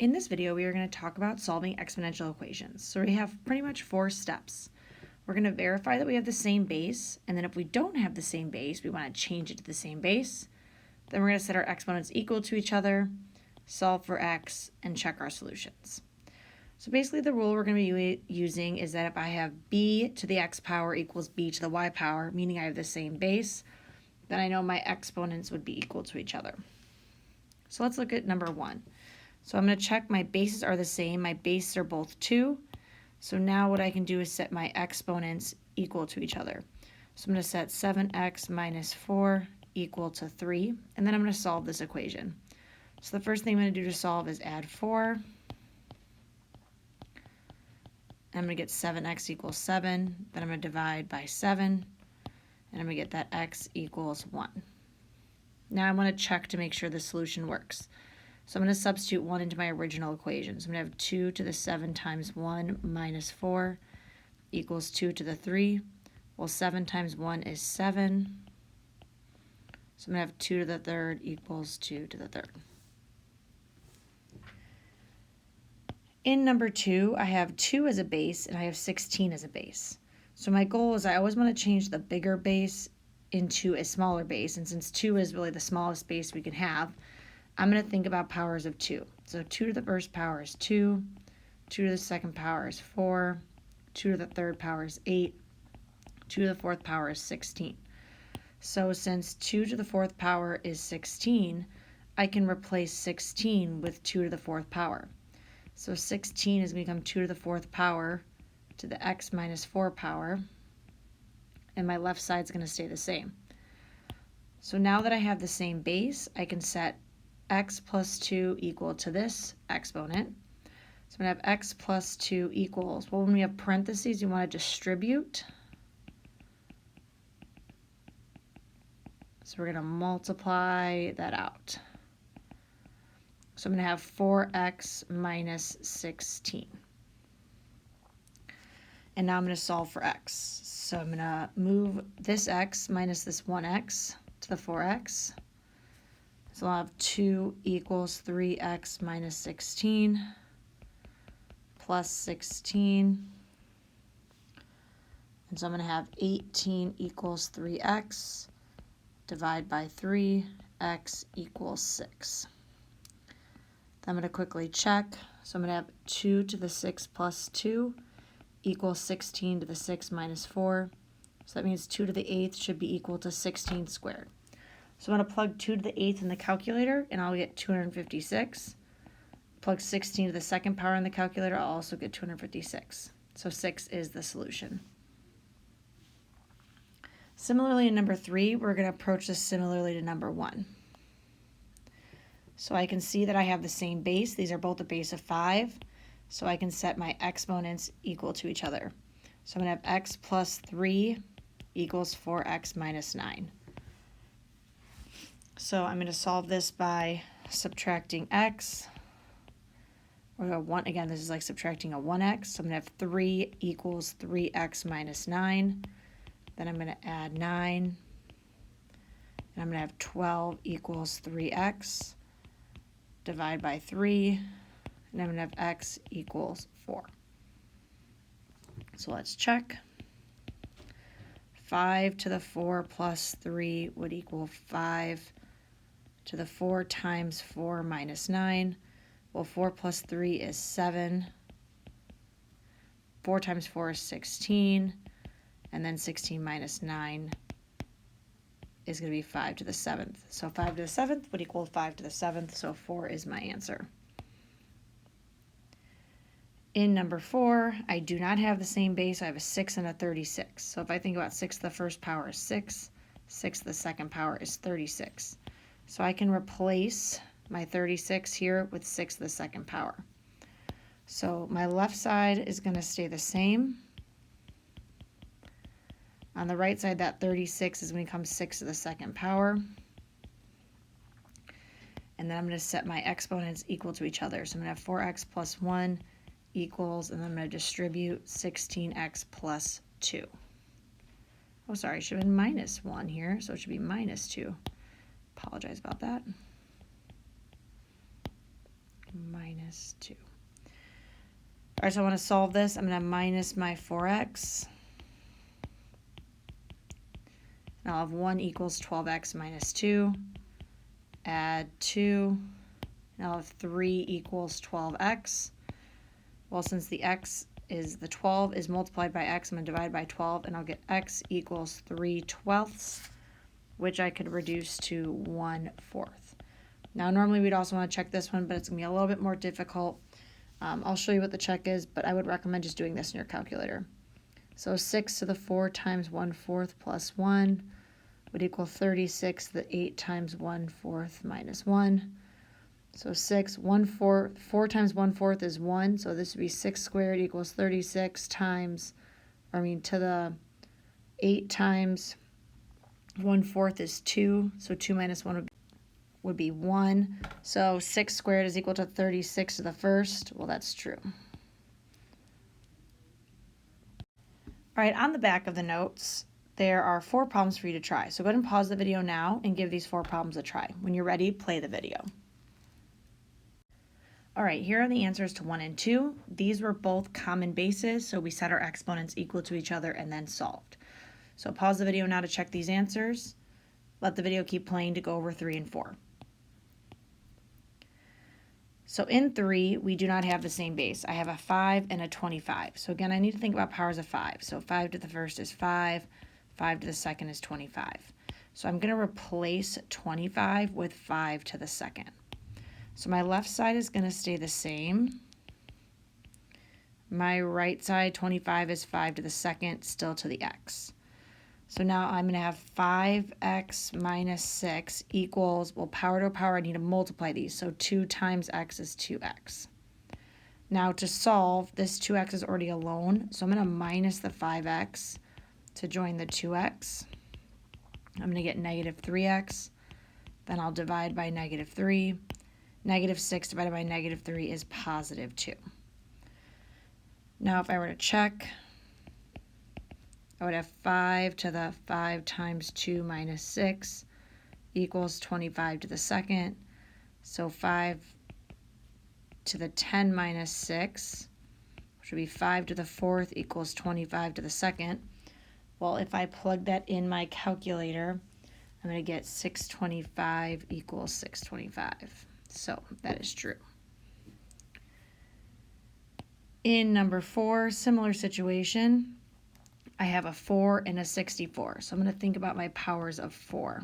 In this video, we are going to talk about solving exponential equations. So we have pretty much 4 steps. We're going to verify that we have the same base, and then if we don't have the same base, we want to change it to the same base. Then we're going to set our exponents equal to each other, solve for x, and check our solutions. So basically the rule we're going to be using is that if I have b to the x power equals b to the y power, meaning I have the same base, then I know my exponents would be equal to each other. So let's look at number 1. So I'm going to check my bases are the same. My bases are both 2. So now what I can do is set my exponents equal to each other. So I'm going to set 7x minus 4 equal to 3. And then I'm going to solve this equation. So the first thing I'm going to do to solve is add 4. I'm going to get 7x equals 7. Then I'm going to divide by 7. And I'm going to get that x equals 1. Now I want to check to make sure the solution works. So I'm going to substitute 1 into my original equation. So I'm going to have 2 to the 7 times 1 minus 4 equals 2 to the 3. Well, 7 times 1 is 7. So I'm going to have 2 to the third equals 2 to the third. In number 2, I have 2 as a base and I have 16 as a base. So my goal is I always want to change the bigger base into a smaller base. And since 2 is really the smallest base we can have, I'm going to think about powers of 2. So 2 to the first power is 2, 2 to the second power is 4, 2 to the third power is 8, 2 to the fourth power is 16. So since 2 to the fourth power is 16, I can replace 16 with 2 to the fourth power. So 16 is going to become 2 to the fourth power to the x minus 4 power, and my left side is going to stay the same. So now that I have the same base, I can set x plus 2 equal to this exponent. So I'm going to have x plus 2 equals, well, when we have parentheses, you want to distribute. So we're going to multiply that out. So I'm going to have 4x minus 16. And now I'm going to solve for x. So I'm going to move this x minus this 1x to the 4x. So I'll have 2 equals 3x minus 16 plus 16. And so I'm going to have 18 equals 3x. Divide by 3, x equals 6. Then I'm going to quickly check. So I'm going to have 2 to the 6 plus 2 equals 16 to the 6 minus 4. So that means 2 to the 8th should be equal to 16 squared. So I'm going to plug 2 to the 8th in the calculator, and I'll get 256. Plug 16 to the second power in the calculator, I'll also get 256. So 6 is the solution. Similarly, in number 3, we're going to approach this similarly to number 1. So I can see that I have the same base. These are both a base of 5. So I can set my exponents equal to each other. So I'm going to have x plus 3 equals 4x minus 9. So I'm going to solve this by subtracting x. Or again, this is like subtracting a 1x. So I'm going to have 3 equals 3x minus 9. Then I'm going to add 9. And I'm going to have 12 equals 3x. Divide by 3. And I'm going to have x equals 4. So let's check. 5 to the 4 plus 3 would equal 5 to the 4 times 4 minus 9. Well, 4 plus 3 is 7. 4 times 4 is 16. And then 16 minus 9 is going to be 5 to the 7th. So 5 to the 7th would equal 5 to the 7th, so 4 is my answer. In number 4, I do not have the same base. I have a 6 and a 36. So if I think about 6 to the first power is 6, 6 to the second power is 36. So I can replace my 36 here with 6 to the second power. So my left side is going to stay the same. On the right side, that 36 is going to become 6 to the second power. And then I'm going to set my exponents equal to each other. So I'm going to have 4x plus 1 equals, and then I'm going to distribute 16x plus 2. Oh, sorry, it should have been minus 1 here, so it should be minus 2. Apologize about that. Minus minus 2. All right, so I want to solve this. I'm going to minus my 4x. And I'll have 1 equals 12x minus 2. Add 2. And I'll have 3 equals 12x. Well, since the x is the 12 is multiplied by x, I'm going to divide by 12, and I'll get x equals 3/12, which I could reduce to 1/4. Now, normally we'd also want to check this one, but it's going to be a little bit more difficult. I'll show you what the check is, but I would recommend just doing this in your calculator. So 6 to the 4 times 1/4 plus 1 would equal 36 to the 8 times 1/4 minus 1. So 4 times 1/4 is 1, so this would be 6 squared equals 36 times, to the 8 times 1/4 is 2, so 2 minus 1 would be 1. So 6 squared is equal to 36 to the first. Well, that's true. All right, on the back of the notes, there are 4 problems for you to try. So go ahead and pause the video now and give these 4 problems a try. When you're ready, play the video. All right, here are the answers to 1 and 2. These were both common bases, so we set our exponents equal to each other and then solved. So pause the video now to check these answers. Let the video keep playing to go over 3 and 4. So in 3, we do not have the same base. I have a 5 and a 25. So again, I need to think about powers of 5. So 5 to the first is 5, 5 to the second is 25. So I'm going to replace 25 with 5 to the second. So my left side is going to stay the same. My right side, 25, is 5 to the second, still to the x. So now I'm going to have 5x minus 6 equals, well, power to a power, I need to multiply these. So 2 times x is 2x. Now to solve, this 2x is already alone, so I'm going to minus the 5x to join the 2x. I'm going to get negative 3x. Then I'll divide by negative 3. Negative 6 divided by negative 3 is positive 2. Now if I were to check, I would have 5 to the 5 times 2 minus 6 equals 25 to the second. So 5 to the 10 minus 6, which would be 5 to the 4th equals 25 to the second. Well, if I plug that in my calculator, I'm going to get 625 equals 625. So that is true. In number 4, similar situation. I have a 4 and a 64. So I'm going to think about my powers of 4.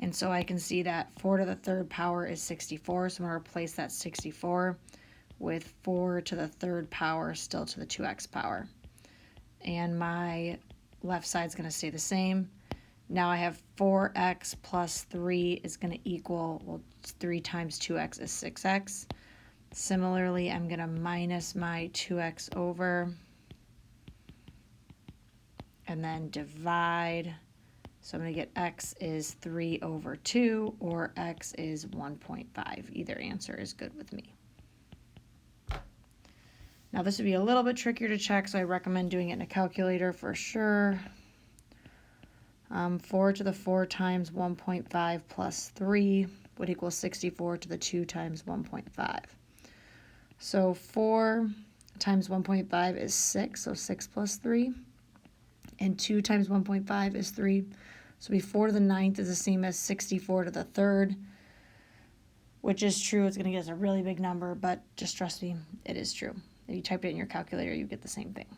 And so I can see that 4 to the 3rd power is 64. So I'm going to replace that 64 with 4 to the 3rd power, still to the 2x power. And my left side is going to stay the same. Now I have 4x plus 3 is going to equal, well, 3 times 2x is 6x. Similarly, I'm going to minus my 2x over and then divide. So I'm going to get x is 3 over 2 or x is 1.5. Either answer is good with me. Now this would be a little bit trickier to check, so I recommend doing it in a calculator for sure. 4 to the 4 times 1.5 plus 3 would equal 64 to the 2 times 1.5. So 4 times 1.5 is 6, so 6 plus 3. And 2 times 1.5 is 3. So 4 to the 9th is the same as 64 to the 3rd, which is true. It's going to get us a really big number, but just trust me, it is true. If you typed it in your calculator, you get the same thing.